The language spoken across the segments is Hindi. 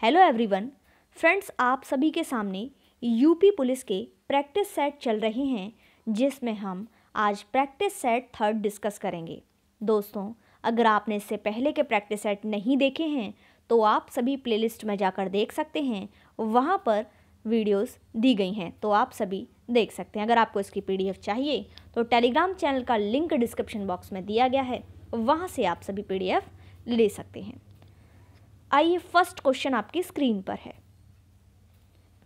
हेलो एवरीवन फ्रेंड्स, आप सभी के सामने यूपी पुलिस के प्रैक्टिस सेट चल रहे हैं जिसमें हम आज प्रैक्टिस सेट 3 डिस्कस करेंगे। दोस्तों, अगर आपने इससे पहले के प्रैक्टिस सेट नहीं देखे हैं तो आप सभी प्लेलिस्ट में जाकर देख सकते हैं, वहाँ पर वीडियोस दी गई हैं तो आप सभी देख सकते हैं। अगर आपको इसकी पीडीएफ चाहिए तो टेलीग्राम चैनल का लिंक डिस्क्रिप्शन बॉक्स में दिया गया है, वहाँ से आप सभी पीडीएफ ले सकते हैं। आइए, फर्स्ट क्वेश्चन आपकी स्क्रीन पर है।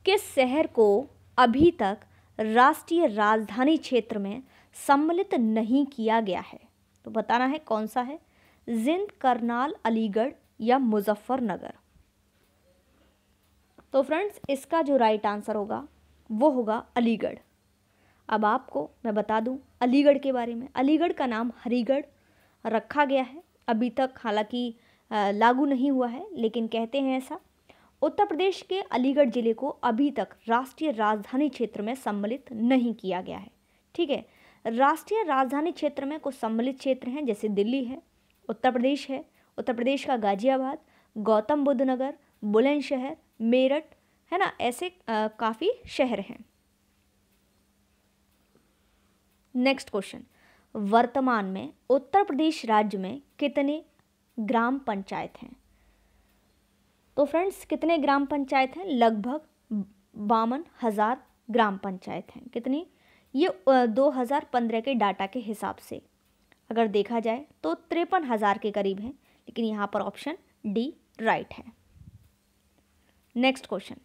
किस शहर को अभी तक राष्ट्रीय राजधानी क्षेत्र में सम्मिलित नहीं किया गया है? तो बताना है कौन सा है, जिंद, करनाल, अलीगढ़ या मुजफ्फरनगर। तो फ्रेंड्स, इसका जो राइट आंसर होगा वो होगा अलीगढ़। अब आपको मैं बता दूं अलीगढ़ के बारे में। अलीगढ़ का नाम हरिगढ़ रखा गया है, अभी तक हालांकि लागू नहीं हुआ है, लेकिन कहते हैं ऐसा। उत्तर प्रदेश के अलीगढ़ जिले को अभी तक राष्ट्रीय राजधानी क्षेत्र में सम्मिलित नहीं किया गया है। ठीक है, राष्ट्रीय राजधानी क्षेत्र में कुछ सम्मिलित क्षेत्र हैं, जैसे दिल्ली है, उत्तर प्रदेश का गाजियाबाद, गौतम बुद्ध नगर, बुलंदशहर, मेरठ, है ना, ऐसे काफ़ी शहर हैं। नेक्स्ट क्वेश्चन, वर्तमान में उत्तर प्रदेश राज्य में कितने ग्राम पंचायत हैं? तो फ्रेंड्स, कितने ग्राम पंचायत हैं? लगभग 52,000 ग्राम पंचायत हैं। कितनी? ये 2015 के डाटा के हिसाब से अगर देखा जाए तो 53,000 के करीब हैं, लेकिन यहाँ पर ऑप्शन डी राइट है। नेक्स्ट क्वेश्चन,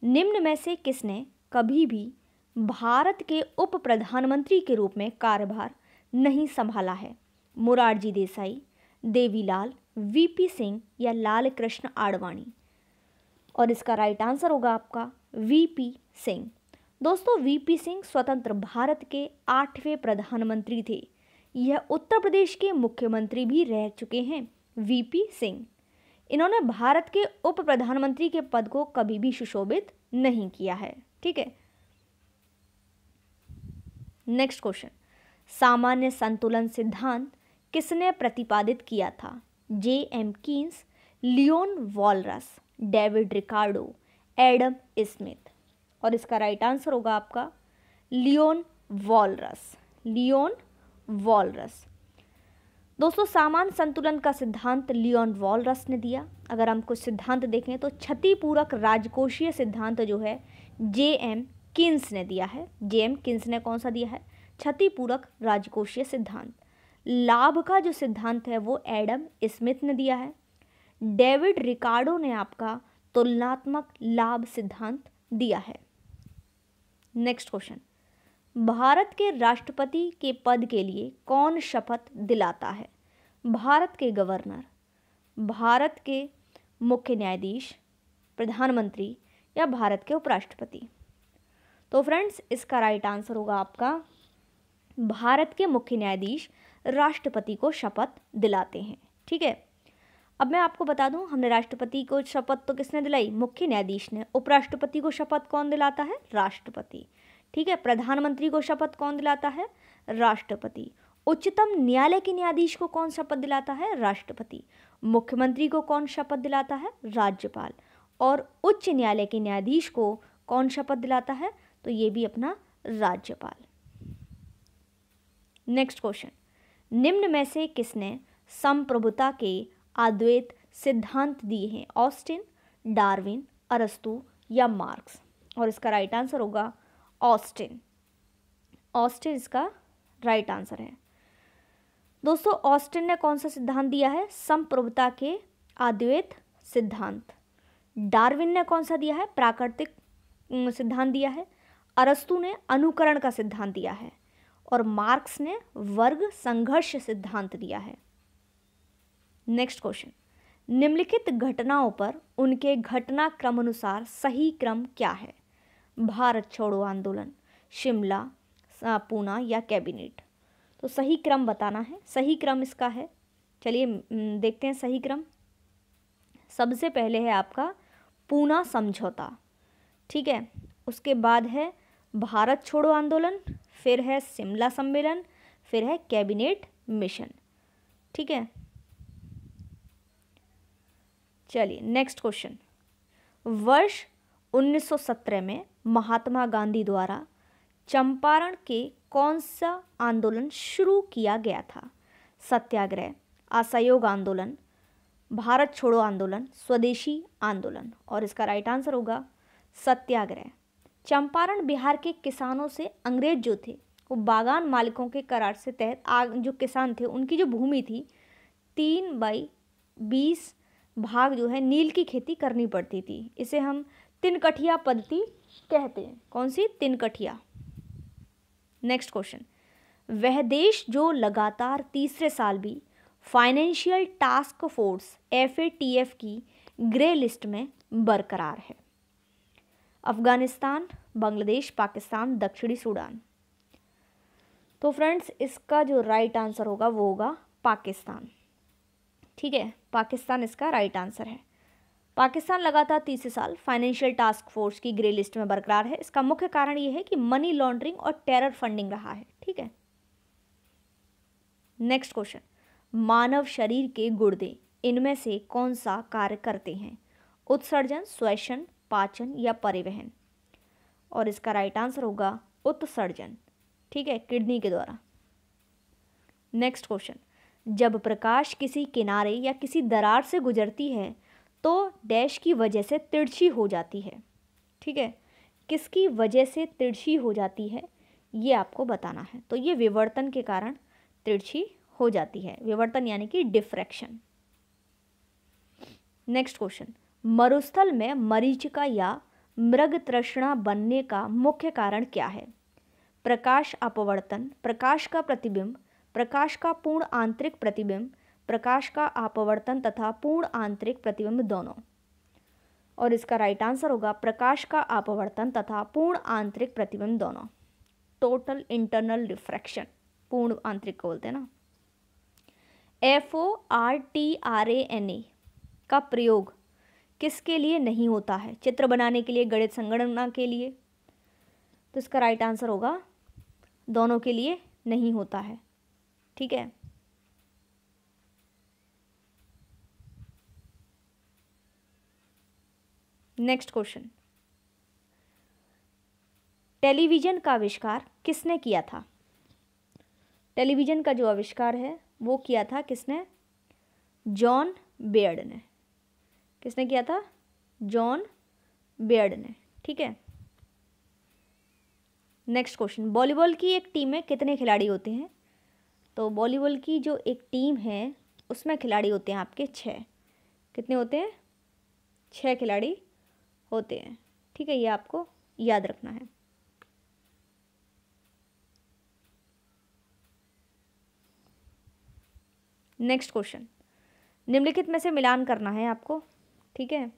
निम्न में से किसने कभी भी भारत के उप प्रधानमंत्री के रूप में कार्यभार नहीं संभाला है? मोरारजी देसाई, देवीलाल, वीपी सिंह या लाल कृष्ण आडवाणी। और इसका राइट आंसर होगा आपका वीपी सिंह। दोस्तों, वीपी सिंह स्वतंत्र भारत के 8वें प्रधानमंत्री थे। यह उत्तर प्रदेश के मुख्यमंत्री भी रह चुके हैं वीपी सिंह। इन्होंने भारत के उप प्रधानमंत्री के पद को कभी भी सुशोभित नहीं किया है। ठीक है, नेक्स्ट क्वेश्चन, सामान्य संतुलन सिद्धांत किसने प्रतिपादित किया था? J M. Keynes, Leon Walras, David Ricardo, Adam Smith. और इसका राइट आंसर होगा आपका लियोन वॉलरस। दोस्तों, सामान्य संतुलन का सिद्धांत लियोन वॉलरस ने दिया। अगर हम कुछ सिद्धांत देखें तो क्षतिपूरक राजकोषीय सिद्धांत जो है जे.एम. कीन्स ने दिया है। जे.एम. कीन्स ने कौन सा दिया है? क्षतिपूरक राजकोषीय सिद्धांत। लाभ का जो सिद्धांत है वो एडम स्मिथ ने दिया है। डेविड रिकार्डो ने आपका तुलनात्मक लाभ सिद्धांत दिया है। नेक्स्ट क्वेश्चन, भारत के राष्ट्रपति के पद के लिए कौन शपथ दिलाता है? भारत के गवर्नर, भारत के मुख्य न्यायाधीश, प्रधानमंत्री या भारत के उपराष्ट्रपति। तो फ्रेंड्स, इसका राइट आंसर होगा आपका भारत के मुख्य न्यायाधीश राष्ट्रपति को शपथ दिलाते हैं। ठीक है, अब मैं आपको बता दूं, हमने राष्ट्रपति को शपथ तो किसने दिलाई? मुख्य न्यायाधीश ने। उपराष्ट्रपति को शपथ कौन दिलाता है? राष्ट्रपति। ठीक है, प्रधानमंत्री को शपथ कौन दिलाता है? राष्ट्रपति। उच्चतम न्यायालय के न्यायाधीश को कौन शपथ दिलाता है? राष्ट्रपति। मुख्यमंत्री को कौन शपथ दिलाता है? राज्यपाल। और उच्च न्यायालय के न्यायाधीश को कौन शपथ दिलाता है? तो ये भी अपना राज्यपाल। नेक्स्ट क्वेश्चन, निम्न में से किसने संप्रभुता के अद्वैत सिद्धांत दिए हैं? ऑस्टिन, डार्विन, अरस्तु या मार्क्स। और इसका राइट आंसर होगा ऑस्टिन। ऑस्टिन इसका राइट आंसर है। दोस्तों, ऑस्टिन ने कौन सा सिद्धांत दिया है? संप्रभुता के अद्वैत सिद्धांत। डार्विन ने कौन सा दिया है? प्राकृतिक सिद्धांत दिया है। अरस्तु ने अनुकरण का सिद्धांत दिया है। और मार्क्स ने वर्ग संघर्ष सिद्धांत दिया है। नेक्स्ट क्वेश्चन, निम्नलिखित घटनाओं पर उनके घटनाक्रम अनुसार सही क्रम क्या है? भारत छोड़ो आंदोलन, शिमला, पूना या कैबिनेट। तो सही क्रम बताना है। सही क्रम इसका है, चलिए देखते हैं सही क्रम। सबसे पहले है आपका पूना समझौता। ठीक है, उसके बाद है भारत छोड़ो आंदोलन, फिर है शिमला सम्मेलन, फिर है कैबिनेट मिशन। ठीक है, चलिए नेक्स्ट क्वेश्चन, वर्ष 1917 में महात्मा गांधी द्वारा चंपारण के कौन सा आंदोलन शुरू किया गया था? सत्याग्रह, असहयोग आंदोलन, भारत छोड़ो आंदोलन, स्वदेशी आंदोलन। और इसका राइट आंसर होगा सत्याग्रह। चंपारण बिहार के किसानों से अंग्रेज जो थे वो बागान मालिकों के करार से तहत जो किसान थे उनकी जो भूमि थी 3/20 भाग जो है नील की खेती करनी पड़ती थी। इसे हम तिनकठिया पद्धति कहते हैं। कौन सी? तिनकठिया। नेक्स्ट क्वेश्चन, वह देश जो लगातार तीसरे साल भी फाइनेंशियल टास्क फोर्स FATF की ग्रे लिस्ट में बरकरार है? अफगानिस्तान, बांग्लादेश, पाकिस्तान, दक्षिणी सूडान। तो फ्रेंड्स इसका जो राइट आंसर होगा वो होगा पाकिस्तान। ठीक है, पाकिस्तान इसका राइट आंसर है। पाकिस्तान लगातार तीसरे साल फाइनेंशियल टास्क फोर्स की ग्रे लिस्ट में बरकरार है। इसका मुख्य कारण ये है कि मनी लॉन्ड्रिंग और टेरर फंडिंग रहा है। ठीक है, नेक्स्ट क्वेश्चन, मानव शरीर के गुर्दे इनमें से कौन सा कार्य करते हैं? उत्सर्जन, श्वसन, पाचन या परिवहन। और इसका राइट आंसर होगा उत्सर्जन। ठीक है, किडनी के द्वारा। नेक्स्ट क्वेश्चन, जब प्रकाश किसी किनारे या किसी दरार से गुजरती है तो डैश की वजह से तिरछी हो जाती है। ठीक है, किसकी वजह से तिरछी हो जाती है ये आपको बताना है। तो ये विवर्तन के कारण तिरछी हो जाती है। विवर्तन यानी कि डिफ्रैक्शन। नेक्स्ट क्वेश्चन, मरुस्थल में मरीचिका या मृग तृष्णा बनने का मुख्य कारण क्या है? प्रकाश अपवर्तन, प्रकाश का प्रतिबिंब, प्रकाश का पूर्ण आंतरिक प्रतिबिंब, प्रकाश का अपवर्तन तथा पूर्ण आंतरिक प्रतिबिंब दोनों। और इसका राइट आंसर होगा प्रकाश का अपवर्तन तथा पूर्ण आंतरिक प्रतिबिंब दोनों। टोटल इंटरनल रिफ्रैक्शन पूर्ण आंतरिक को बोलते हैं ना। FORTRANA का प्रयोग किसके लिए नहीं होता है? चित्र बनाने के लिए, गणित संगणना के लिए। तो इसका राइट आंसर होगा दोनों के लिए नहीं होता है। ठीक है, नेक्स्ट क्वेश्चन, टेलीविजन का आविष्कार किसने किया था? टेलीविजन का जो आविष्कार है वो किया था किसने? जॉन बेयर्ड ने। किसने किया था? जॉन बेयर्ड ने। ठीक है, नेक्स्ट क्वेश्चन, वॉलीबॉल की एक टीम में कितने खिलाड़ी होते हैं? तो वॉलीबॉल की जो एक टीम है उसमें खिलाड़ी होते हैं आपके 6। कितने होते हैं? 6 खिलाड़ी होते हैं। ठीक है, ये आपको याद रखना है। नेक्स्ट क्वेश्चन, निम्नलिखित में से मिलान करना है आपको। ठीक है,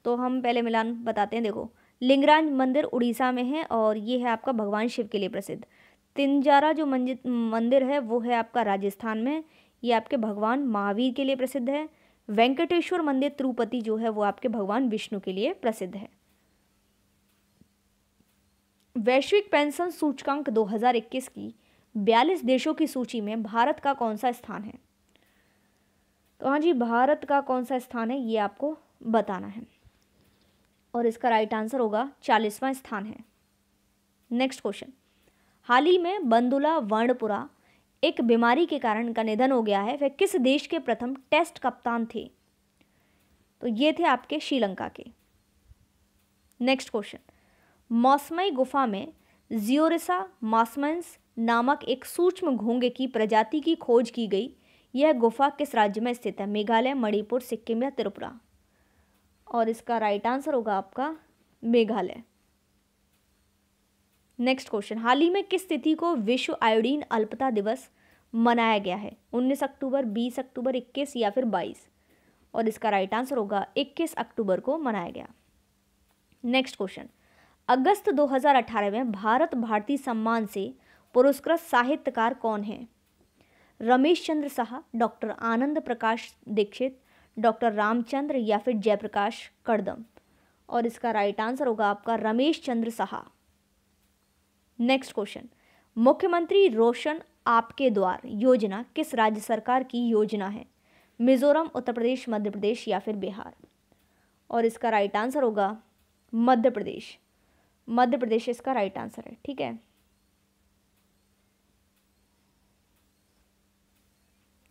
तो हम पहले मिलान बताते हैं। देखो, लिंगराज मंदिर उड़ीसा में है और ये है आपका भगवान शिव के लिए प्रसिद्ध। तिनजारा जो मंदिर है वो है आपका राजस्थान में, ये आपके भगवान महावीर के लिए प्रसिद्ध है। वेंकटेश्वर मंदिर तिरुपति जो है वो आपके भगवान विष्णु के लिए प्रसिद्ध है। वैश्विक पेंशन सूचकांक 2021 की 42 देशों की सूची में भारत का कौन सा स्थान है? तो हाँ जी, भारत का कौन सा स्थान है ये आपको बताना है। और इसका राइट आंसर होगा 40वां स्थान है। नेक्स्ट क्वेश्चन, हाल ही में बंदुला वर्णपुरा एक बीमारी के कारण इनका निधन हो गया है। वह किस देश के प्रथम टेस्ट कप्तान थे? तो ये थे आपके श्रीलंका के। नेक्स्ट क्वेश्चन, मौसमई गुफा में जियोरिसा मास्मेंस नामक एक सूक्ष्म घोंघे की प्रजाति की खोज की गई। यह गुफा किस राज्य में स्थित है? मेघालय, मणिपुर, सिक्किम या त्रिपुरा। और इसका राइट आंसर होगा आपका मेघालय। नेक्स्ट क्वेश्चन, हाल ही में किस तिथि को विश्व आयोडीन अल्पता दिवस मनाया गया है? 19 अक्टूबर, 20 अक्टूबर, 21 या फिर 22। और इसका राइट आंसर होगा 21 अक्टूबर को मनाया गया। नेक्स्ट क्वेश्चन, अगस्त 2018 में भारत भारती सम्मान से पुरस्कृत साहित्यकार कौन है? रमेश चंद्र साहा, डॉक्टर आनंद प्रकाश दीक्षित, डॉक्टर रामचंद्र या फिर जयप्रकाश कड़दम। और इसका राइट आंसर होगा आपका रमेश चंद्र साहा। नेक्स्ट क्वेश्चन, मुख्यमंत्री रोशन आपके द्वार योजना किस राज्य सरकार की योजना है? मिजोरम, उत्तर प्रदेश, मध्य प्रदेश या फिर बिहार। और इसका राइट आंसर होगा मध्य प्रदेश। मध्य प्रदेश इसका राइट आंसर है। ठीक है,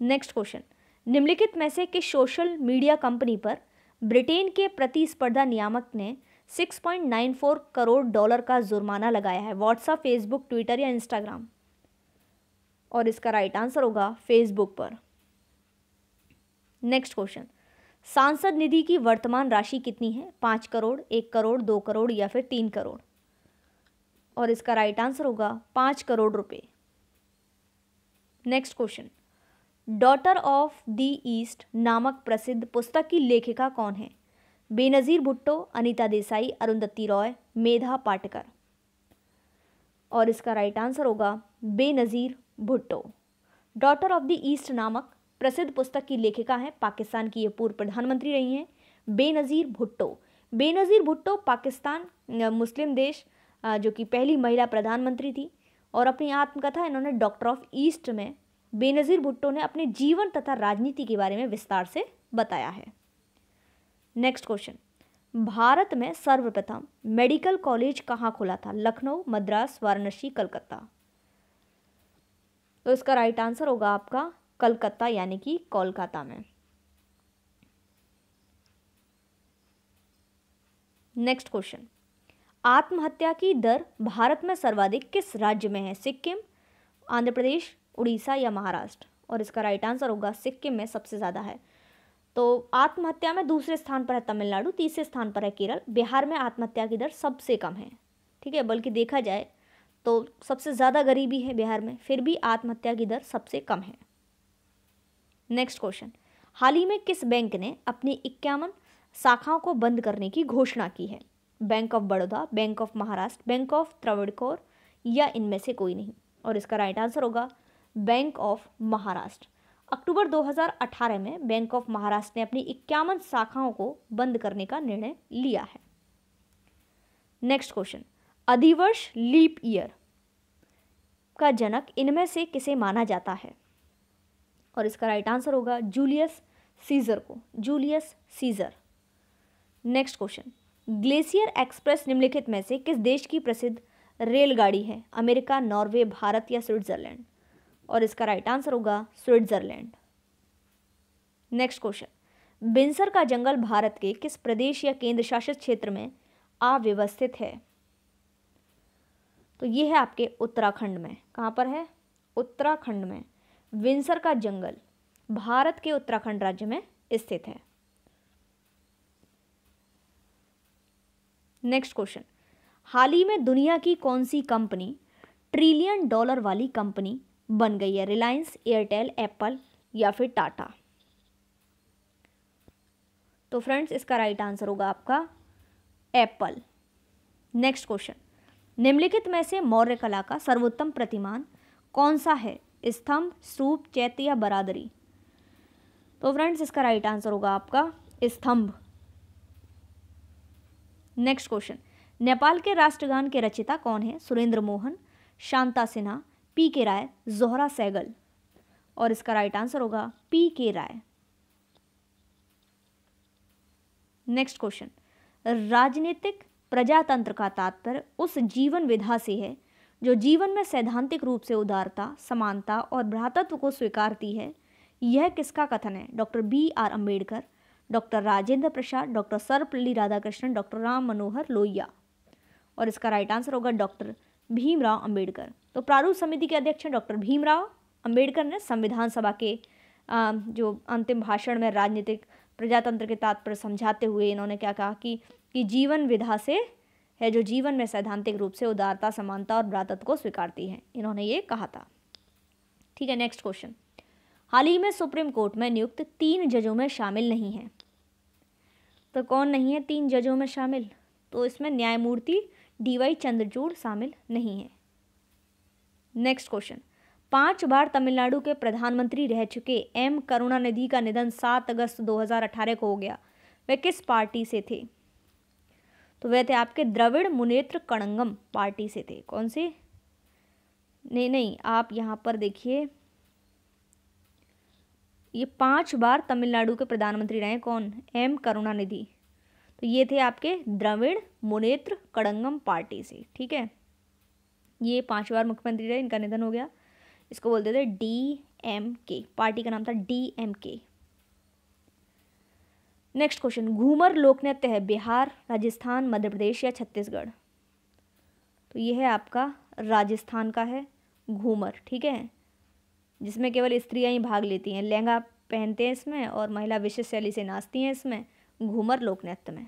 नेक्स्ट क्वेश्चन, निम्नलिखित में से किस सोशल मीडिया कंपनी पर ब्रिटेन के प्रतिस्पर्धा नियामक ने 6.94 करोड़ डॉलर का जुर्माना लगाया है? व्हाट्सएप, फेसबुक, ट्विटर या इंस्टाग्राम? और इसका राइट आंसर होगा फेसबुक पर। नेक्स्ट क्वेश्चन, सांसद निधि की वर्तमान राशि कितनी है? 5 करोड़, 1 करोड़, 2 करोड़ या फिर 3 करोड़? और इसका राइट आंसर होगा 5 करोड़ रुपए। Next question, daughter of the east नामक प्रसिद्ध पुस्तक की लेखिका कौन है? बेनजीर भुट्टो, अनीता देसाई, अरुंधति रॉय, मेधा पाटकर? और इसका राइट आंसर होगा Benazir Bhutto. Daughter of the east नामक प्रसिद्ध पुस्तक की लेखिका हैं, पाकिस्तान की ये पूर्व प्रधानमंत्री रही हैं बेनजीर भुट्टो। बेनजीर भुट्टो पाकिस्तान मुस्लिम देश जो कि पहली महिला प्रधानमंत्री थी, और अपनी आत्मकथा इन्होंने डॉक्टर ऑफ ईस्ट में बेनजीर भुट्टो ने अपने जीवन तथा राजनीति के बारे में विस्तार से बताया है। नेक्स्ट क्वेश्चन, भारत में सर्वप्रथम मेडिकल कॉलेज कहाँ खुला था? लखनऊ, मद्रास, वाराणसी, कलकत्ता? तो इसका राइट आंसर होगा आपका कलकत्ता, यानी कि कोलकाता में। नेक्स्ट क्वेश्चन, आत्महत्या की दर भारत में सर्वाधिक किस राज्य में है? सिक्किम, आंध्र प्रदेश, उड़ीसा या महाराष्ट्र? और इसका राइट आंसर होगा सिक्किम में सबसे ज़्यादा है। तो आत्महत्या में दूसरे स्थान पर है तमिलनाडु, तीसरे स्थान पर है केरल। बिहार में आत्महत्या की दर सबसे कम है। ठीक है, बल्कि देखा जाए तो सबसे ज़्यादा गरीबी है बिहार में, फिर भी आत्महत्या की दर सबसे कम है। नेक्स्ट क्वेश्चन, हाल ही में किस बैंक ने अपनी 51 शाखाओं को बंद करने की घोषणा की है? Bank of Baroda, bank of Maharashtra, bank of Travancore या इनमें से कोई नहीं? और इसका राइट आंसर होगा बैंक ऑफ महाराष्ट्र। अक्टूबर 2018 में बैंक ऑफ महाराष्ट्र ने अपनी 51 शाखाओं को बंद करने का निर्णय लिया है। नेक्स्ट क्वेश्चन, अधिवर्ष लीप ईयर का जनक इनमें से किसे माना जाता है? और इसका राइट आंसर होगा जूलियस सीजर को, Julius Caesar. Next question, glacier express निम्नलिखित में से किस देश की प्रसिद्ध रेलगाड़ी है? अमेरिका, नॉर्वे, भारत या स्विट्जरलैंड? और इसका राइट आंसर होगा स्विट्जरलैंड। नेक्स्ट क्वेश्चन, बिनसर का जंगल भारत के किस प्रदेश या केंद्र शासित क्षेत्र में अव्यवस्थित है? तो ये है आपके उत्तराखंड में। कहाँ पर है? उत्तराखंड में। बिनसर का जंगल भारत के उत्तराखंड राज्य में स्थित है। नेक्स्ट क्वेश्चन, हाल ही में दुनिया की कौन सी कंपनी $1 ट्रिलियन वाली कंपनी बन गई है? रिलायंस, एयरटेल, एप्पल या फिर टाटा? तो फ्रेंड्स इसका राइट आंसर होगा आपका एप्पल। नेक्स्ट क्वेश्चन, निम्नलिखित में से मौर्य कला का सर्वोत्तम प्रतिमान कौन सा है? स्तंभ, स्तूप, चैत्य या बरादरी? तो फ्रेंड्स इसका राइट आंसर होगा आपका स्तंभ। नेक्स्ट क्वेश्चन, नेपाल के राष्ट्रगान के रचयिता कौन है? सुरेंद्र मोहन, शांता सिन्हा, पी.के. राय, जोहरा सहगल? और इसका राइट आंसर होगा पी.के. राय। नेक्स्ट क्वेश्चन, राजनीतिक प्रजातंत्र का तात्पर्य उस जीवन विधा से है जो जीवन में सैद्धांतिक रूप से उदारता, समानता और भ्रातृत्व को स्वीकारती है। यह किसका कथन है? Doctor B.R. Ambedkar, doctor Rajendra Prasad, doctor Sarvepalli Radhakrishnan, doctor Ram Manohar Lohia? और इसका राइट आंसर होगा डॉक्टर भीमराव अंबेडकर। तो प्रारूप समिति के अध्यक्ष हैं डॉक्टर भीमराव अंबेडकर ने संविधान सभा के जो अंतिम भाषण में राजनीतिक प्रजातंत्र के तात्पर्य समझाते हुए इन्होंने क्या कहा कि जीवन विधा से है जो जीवन में सैद्धांतिक रूप से उदारता, समानता और भ्रातृत्व को स्वीकारती है, इन्होंने ये कहा था। ठीक है, नेक्स्ट क्वेश्चन, हाल ही में सुप्रीम कोर्ट में नियुक्त 3 जजों में शामिल नहीं है। तो कौन नहीं है 3 जजों में शामिल? तो इसमें न्यायमूर्ति D.Y. चंद्रचूड़ शामिल नहीं है। नेक्स्ट क्वेश्चन, 5 बार तमिलनाडु के प्रधानमंत्री रह चुके M. करुणानिधि का निधन 7 अगस्त 2018 को हो गया। वे किस पार्टी से थे? तो वे थे आपके द्रविड़ मुनेत्र कड़ंगम पार्टी से थे। कौन से? नहीं, आप यहाँ पर देखिए, ये 5 बार तमिलनाडु के प्रधानमंत्री रहे कौन? M. करुणानिधि। तो ये थे आपके द्रविड़ मुनेत्र कड़ंगम पार्टी से, ठीक है। ये 5 बार मुख्यमंत्री रहे, इनका निधन हो गया। इसको बोलते थे DMK, पार्टी का नाम था DMK। नेक्स्ट क्वेश्चन, घूमर लोक नृत्य है बिहार, राजस्थान, मध्य प्रदेश या छत्तीसगढ़? तो ये है आपका राजस्थान का है घूमर, ठीक है, जिसमें केवल स्त्रियां ही भाग लेती हैं, लहंगा पहनते हैं इसमें और महिला विशिष्ट शैली से नाचती हैं इसमें, घूमर लोक नृत्य में।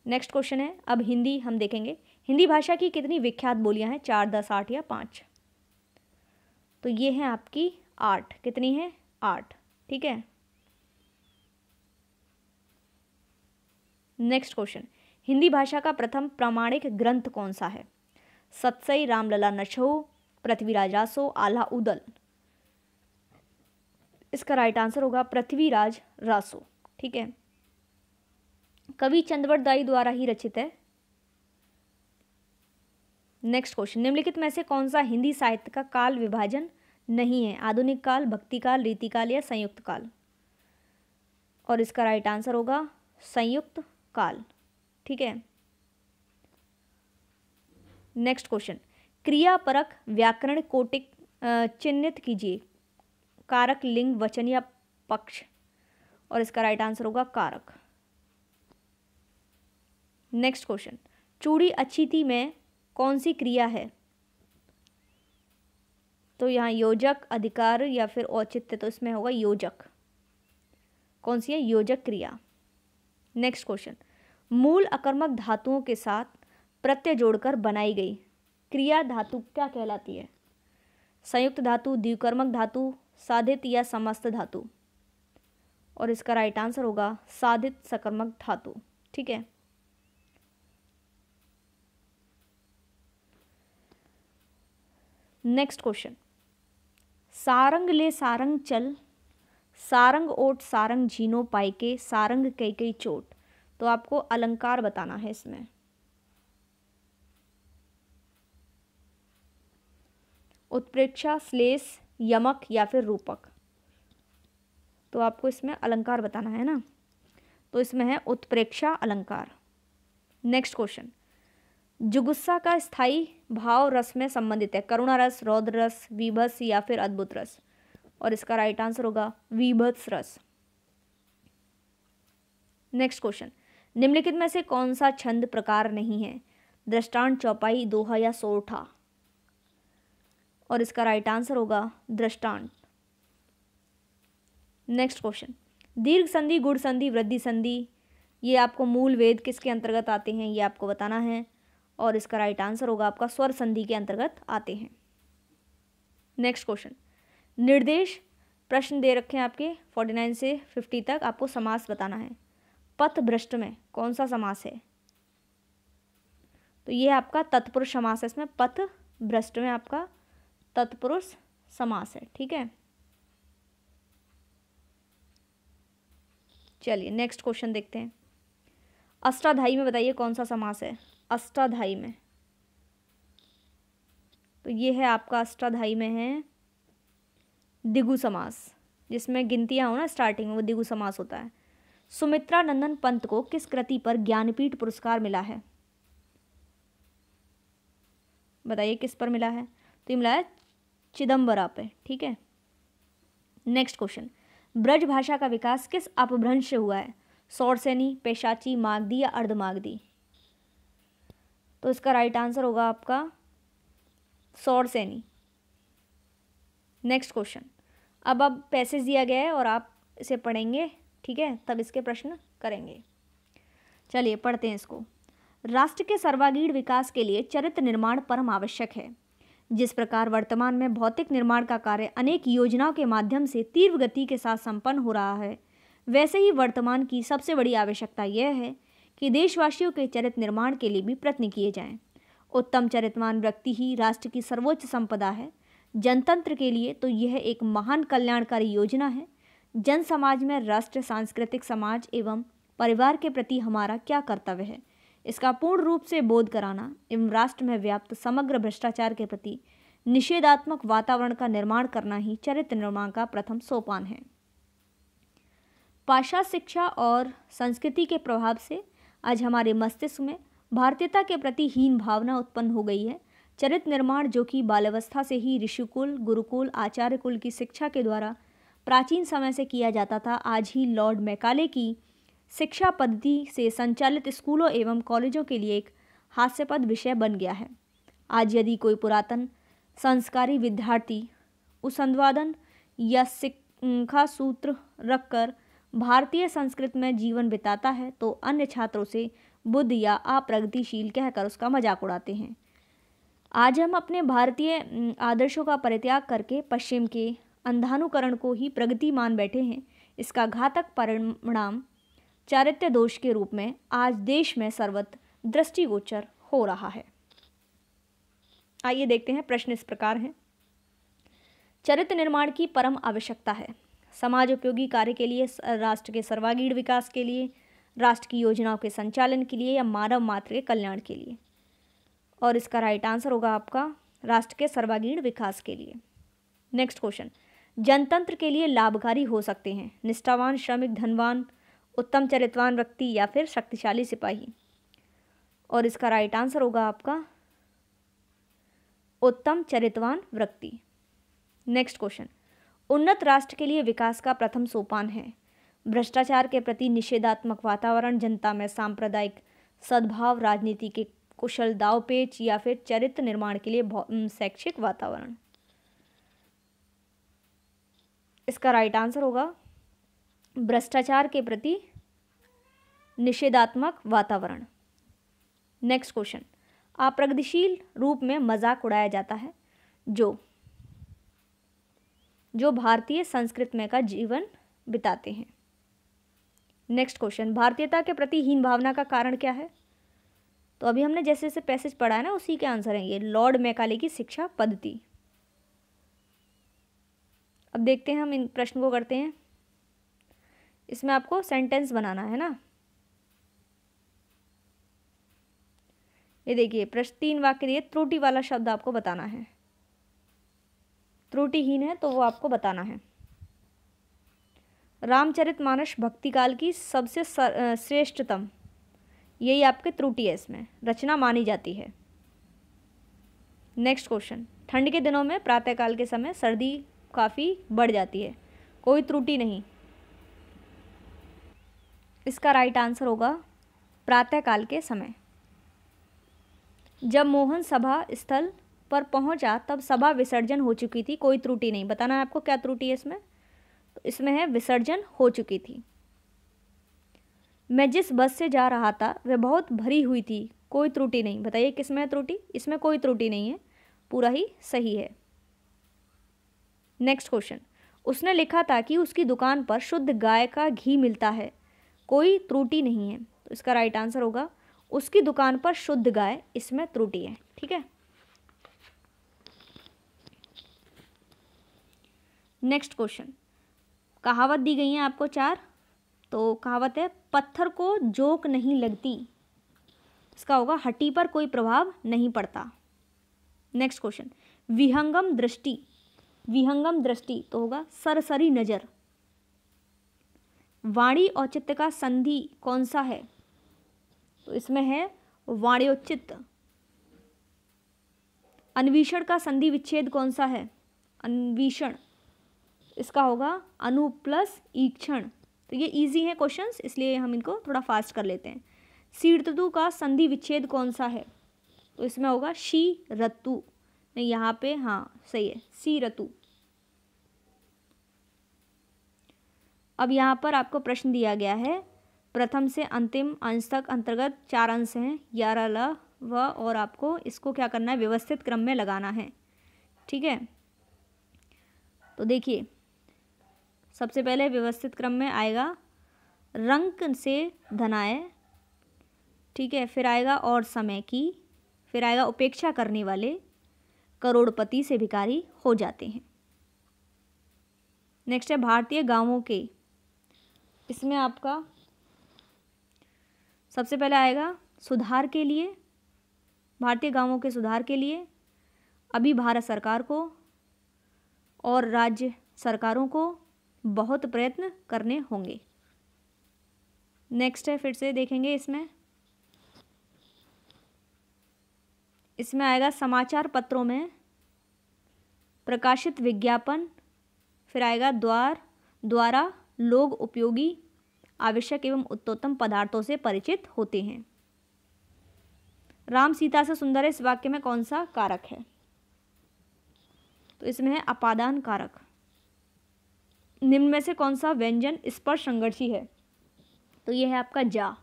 नेक्स्ट क्वेश्चन है, अब हिंदी हम देखेंगे। हिंदी भाषा की कितनी विख्यात बोलियां हैं, 4, 10, 8 या 5? तो ये है आपकी 8। कितनी है? 8, ठीक है। नेक्स्ट क्वेश्चन, हिंदी भाषा का प्रथम प्रामाणिक ग्रंथ कौन सा है? सतसई, रामलला नछो, पृथ्वीराज रासो, आल्हा उदल? इसका राइट आंसर होगा पृथ्वीराज रासो, ठीक है। कवि चंद्रवट दाई द्वारा ही रचित है। नेक्स्ट क्वेश्चन, निम्नलिखित में से कौन सा हिंदी साहित्य का काल विभाजन नहीं है? आधुनिक काल, भक्ति काल, रीति काल या संयुक्त काल? और इसका राइट आंसर होगा संयुक्त काल, ठीक है। नेक्स्ट क्वेश्चन, क्रियापरक व्याकरण कोटिक चिन्हित कीजिए, कारक, लिंग, वचन या पक्ष? और इसका राइट आंसर होगा कारक। नेक्स्ट क्वेश्चन, चूड़ी अच्छी थी में कौन सी क्रिया है? तो यहाँ योजक, अधिकार या फिर औचित्य, तो इसमें होगा योजक। कौन सी है? योजक क्रिया। नेक्स्ट क्वेश्चन, मूल अकर्मक धातुओं के साथ प्रत्यय जोड़कर बनाई गई क्रिया धातु क्या कहलाती है? संयुक्त धातु, द्विकर्मक धातु, साधित या समस्त धातु? और इसका राइट आंसर होगा साधित सकर्मक धातु, ठीक है। नेक्स्ट क्वेश्चन, सारंग ले सारंग चल, सारंग ओट सारंग झीनो पाइके, सारंग कई कई चोट? तो आपको अलंकार बताना है इसमें। उत्प्रेक्षा, श्लेष, यमक या फिर रूपक? तो आपको इसमें अलंकार बताना है ना, तो इसमें है उत्प्रेक्षा अलंकार। नेक्स्ट क्वेश्चन, जुगुस्सा का स्थायी भाव रस में संबंधित है, करुणा रस, रौद्र रस, वीभत्स या फिर अद्भुत रस? और इसका राइट आंसर होगा वीभत्स रस। नेक्स्ट क्वेश्चन, निम्नलिखित में से कौन सा छंद प्रकार नहीं है? दृष्टांत, चौपाई, दोहा या सोरठा? और इसका राइट आंसर होगा दृष्टांत। नेक्स्ट क्वेश्चन, दीर्घ संधि, गुण संधि, वृद्धि संधि, ये आपको मूल वेद किसके अंतर्गत आते हैं, ये आपको बताना है। और इसका राइट आंसर होगा आपका स्वर संधि के अंतर्गत आते हैं। नेक्स्ट क्वेश्चन, निर्देश प्रश्न दे रखे हैं आपके 49 से 50 तक, आपको समास बताना है। पथ भ्रष्ट में कौन सा समास है? तो ये आपका तत्पुरुष समास है, इसमें पथ भ्रष्ट में आपका तत्पुरुष समास है, ठीक है। चलिए नेक्स्ट क्वेश्चन देखते हैं। अष्टाध्यायी में बताइए कौन सा समास है? अष्टाध्यायी में, तो ये है आपका अष्टाध्यायी में है द्विगु समास, जिसमें गिनतियां हो ना स्टार्टिंग में, वो द्विगु समास होता है। सुमित्रा नंदन पंत को किस कृति पर ज्ञानपीठ पुरस्कार मिला है? बताइए किस पर मिला है? तो ये मिला है चिदम्बरा पे, ठीक है। नेक्स्ट क्वेश्चन, ब्रज भाषा का विकास किस अपभ्रंश से हुआ है? सौरसेनी, पेशाची, मागधी या अर्धमागधी? तो इसका राइट आंसर होगा आपका सौरसेनी। नेक्स्ट क्वेश्चन, अब पैसेज दिया गया है और आप इसे पढ़ेंगे, ठीक है, तब इसके प्रश्न करेंगे। चलिए पढ़ते हैं इसको। राष्ट्र के सर्वांगीण विकास के लिए चरित्र निर्माण परम आवश्यक है। जिस प्रकार वर्तमान में भौतिक निर्माण का कार्य अनेक योजनाओं के माध्यम से तीव्र गति के साथ संपन्न हो रहा है, वैसे ही वर्तमान की सबसे बड़ी आवश्यकता यह है कि देशवासियों के चरित्र निर्माण के लिए भी प्रयत्न किए जाएं। उत्तम चरित्रवान व्यक्ति ही राष्ट्र की सर्वोच्च संपदा है। जनतंत्र के लिए तो यह एक महान कल्याणकारी योजना है। जन समाज में राष्ट्र, सांस्कृतिक समाज एवं परिवार के प्रति हमारा क्या कर्तव्य है, इसका पूर्ण रूप से बोध कराना एवं राष्ट्र में व्याप्त समग्र भ्रष्टाचार के प्रति निषेधात्मक वातावरण का निर्माण करना ही चरित्र निर्माण का प्रथम सोपान है। पाश्चात्य शिक्षा और संस्कृति के प्रभाव से आज हमारे मस्तिष्क में भारतीयता के प्रति हीन भावना उत्पन्न हो गई है। चरित्र निर्माण, जो कि बाल्यावस्था से ही ऋषिकुल, गुरुकुल, आचार्य कुल की शिक्षा के द्वारा प्राचीन समय से किया जाता था, आज ही लॉर्ड मैकाले की शिक्षा पद्धति से संचालित स्कूलों एवं कॉलेजों के लिए एक हास्यास्पद विषय बन गया है। आज यदि कोई पुरातन संस्कारी विद्यार्थी उस अनुवादन या शिक्षा सूत्र रखकर भारतीय संस्कृति में जीवन बिताता है तो अन्य छात्रों से बुद्ध या अप्रगतिशील कहकर उसका मजाक उड़ाते हैं। आज हम अपने भारतीय आदर्शों का परित्याग करके पश्चिम के अंधानुकरण को ही प्रगति मान बैठे हैं। इसका घातक परिणाम चारित्र्य दोष के रूप में आज देश में सर्वत्र दृष्टिगोचर हो रहा है। आइए देखते हैं, प्रश्न इस प्रकार हैं। चरित्र निर्माण की परम आवश्यकता है। समाज उपयोगी कार्य के लिए, राष्ट्र के सर्वांगीण विकास के लिए, राष्ट्र की योजनाओं के संचालन के लिए या मानव मात्र के कल्याण के लिए। और इसका राइट आंसर होगा आपका राष्ट्र के सर्वांगीण विकास के लिए। नेक्स्ट क्वेश्चन, जनतंत्र के लिए लाभकारी हो सकते हैं निष्ठावान श्रमिक, धनवान, उत्तम चरित्रवान व्यक्ति या फिर शक्तिशाली सिपाही। और इसका राइट आंसर होगा आपका उत्तम चरित्रवान व्यक्ति। नेक्स्ट क्वेश्चन, उन्नत राष्ट्र के लिए विकास का प्रथम सोपान है भ्रष्टाचार के प्रति निषेधात्मक वातावरण, जनता में सांप्रदायिक सद्भाव, राजनीति के कुशल दावपेच या फिर चरित्र निर्माण के लिए शैक्षिक वातावरण। इसका राइट आंसर होगा भ्रष्टाचार के प्रति निषेधात्मक वातावरण। नेक्स्ट क्वेश्चन, अप्रगतिशील रूप में मजाक उड़ाया जाता है जो भारतीय संस्कृति में का जीवन बिताते हैं। नेक्स्ट क्वेश्चन, भारतीयता के प्रति हीन भावना का कारण क्या है? तो अभी हमने जैसे जैसे पैसेज पढ़ा है ना, उसी के आंसर है ये, लॉर्ड मैकाले की शिक्षा पद्धति। अब देखते हैं हम इन प्रश्न को करते हैं। इसमें आपको सेंटेंस बनाना है ना। ये देखिए, प्रश्न 3 वाक्य दिए, त्रुटि वाला शब्द आपको बताना है। त्रुटिहीन है तो वो आपको बताना है। रामचरितमानस भक्तिकाल की सबसे श्रेष्ठतम, यही आपके त्रुटि है, इसमें रचना मानी जाती है। नेक्स्ट क्वेश्चन, ठंड के दिनों में प्रातःकाल के समय सर्दी काफ़ी बढ़ जाती है, कोई त्रुटि नहीं। इसका राइट आंसर होगा प्रातःकाल के समय। जब मोहन सभा स्थल पर पहुंचा तब सभा विसर्जन हो चुकी थी, कोई त्रुटि नहीं। बताना है आपको क्या त्रुटि है इसमें, तो इसमें है विसर्जन हो चुकी थी। मैं जिस बस से जा रहा था वह बहुत भरी हुई थी, कोई त्रुटि नहीं। बताइए किसमें है त्रुटि? इसमें कोई त्रुटि नहीं है, पूरा ही सही है। नेक्स्ट क्वेश्चन, उसने लिखा था कि उसकी दुकान पर शुद्ध गाय का घी मिलता है, कोई त्रुटि नहीं है। तो इसका राइट आंसर होगा उसकी दुकान पर शुद्ध गाय, इसमें त्रुटि है। ठीक है। नेक्स्ट क्वेश्चन, कहावत दी गई है आपको 4। तो कहावत है, पत्थर को जोक नहीं लगती। इसका होगा हड्डी पर कोई प्रभाव नहीं पड़ता। नेक्स्ट क्वेश्चन, विहंगम दृष्टि, विहंगम दृष्टि तो होगा सरसरी नजर। वाणी औचित्य का संधि कौन सा है? तो इसमें है वाण्योचित। अन्वीषण का संधि विच्छेद कौन सा है? अन्वीषण, इसका होगा अनु प्लस ईक्षण। तो ये इजी है क्वेश्चंस, इसलिए हम इनको थोड़ा फास्ट कर लेते हैं। शीर्ततु का संधि विच्छेद कौन सा है? तो इसमें होगा शी रतु। नहीं, यहाँ पे हाँ सही है, सी रतु। अब यहाँ पर आपको प्रश्न दिया गया है, प्रथम से अंतिम अंश तक अंतर्गत 4 अंश हैं, 11 ल व, और आपको इसको क्या करना है, व्यवस्थित क्रम में लगाना है। ठीक है। तो देखिए, सबसे पहले व्यवस्थित क्रम में आएगा रंक से धनाय, ठीक है, फिर आएगा और समय की, फिर आएगा उपेक्षा करने वाले, करोड़पति से भिखारी हो जाते हैं। नेक्स्ट है भारतीय गांवों के, इसमें आपका सबसे पहले आएगा सुधार के लिए, भारतीय गांवों के सुधार के लिए अभी भारत सरकार को और राज्य सरकारों को बहुत प्रयत्न करने होंगे। नेक्स्ट है, फिर से देखेंगे इसमें आएगा समाचार पत्रों में प्रकाशित विज्ञापन, फिर आएगा द्वारा लोग उपयोगी, आवश्यक एवं उत्तमोत्तम पदार्थों से परिचित होते हैं। राम सीता से सुंदर इस वाक्य में कौन सा कारक है? तो इसमें है अपादान कारक। निम्न में से कौन सा व्यंजन स्पर्श संघर्षी है? तो यह है आपका जा।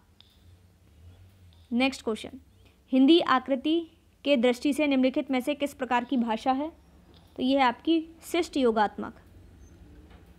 नेक्स्ट क्वेश्चन, हिंदी आकृति के दृष्टि से निम्नलिखित में से किस प्रकार की भाषा है? तो यह है आपकी शिष्ट योगात्मक।